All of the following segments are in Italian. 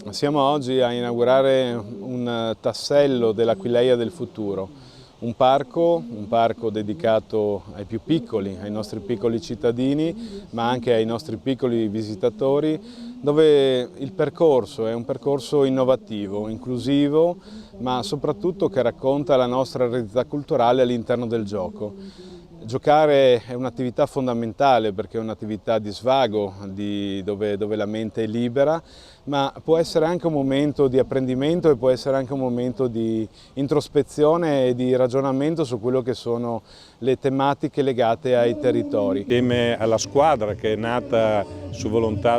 Siamo oggi a inaugurare un tassello dell'Aquileia del futuro, un parco dedicato ai più piccoli, ai nostri piccoli cittadini, ma anche ai nostri piccoli visitatori, dove il percorso è un percorso innovativo, inclusivo, ma soprattutto che racconta la nostra eredità culturale all'interno del gioco. Giocare è un'attività fondamentale perché è un'attività di svago, dove la mente è libera, ma può essere anche un momento di apprendimento e può essere anche un momento di introspezione e di ragionamento su quello che sono le tematiche legate ai territori. Insieme alla squadra che è nata su volontà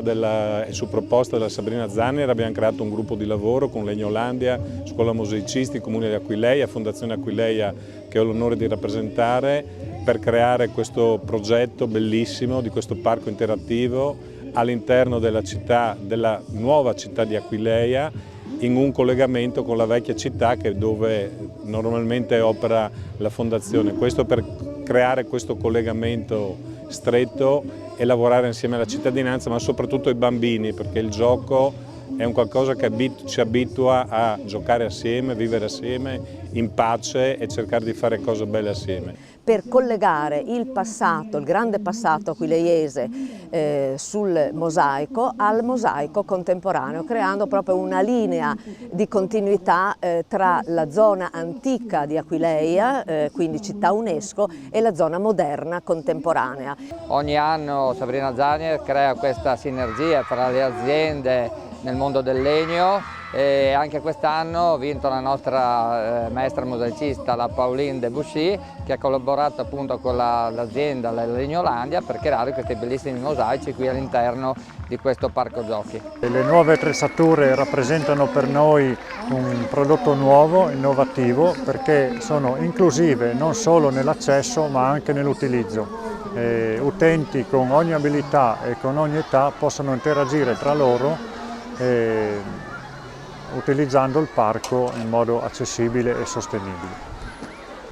e su proposta della Sabrina Zanner abbiamo creato un gruppo di lavoro con Legnolandia, Scuola Musicisti, Comune di Aquileia, Fondazione Aquileia che ho l'onore di rappresentare per creare questo progetto bellissimo di questo parco interattivo all'interno della città, della nuova città di Aquileia, in un collegamento con la vecchia città dove normalmente opera la fondazione. Questo per creare questo collegamento stretto e lavorare insieme alla cittadinanza, ma soprattutto ai bambini, perché il gioco è un qualcosa che ci abitua a giocare assieme, vivere assieme, in pace e cercare di fare cose belle assieme. Per collegare il passato, il grande passato aquileiese sul mosaico al mosaico contemporaneo, creando proprio una linea di continuità tra la zona antica di Aquileia, quindi città UNESCO, e la zona moderna contemporanea. Ogni anno Sabrina Zanner crea questa sinergia tra le aziende nel mondo del legno e anche quest'anno ho vinto la nostra maestra mosaicista, la Pauline Debussy, che ha collaborato appunto con l'azienda, la Legnolandia, per creare questi bellissimi mosaici qui all'interno di questo parco giochi. Le nuove attrezzature rappresentano per noi un prodotto nuovo, innovativo, perché sono inclusive non solo nell'accesso ma anche nell'utilizzo. Utenti con ogni abilità e con ogni età possono interagire tra loro utilizzando il parco in modo accessibile e sostenibile.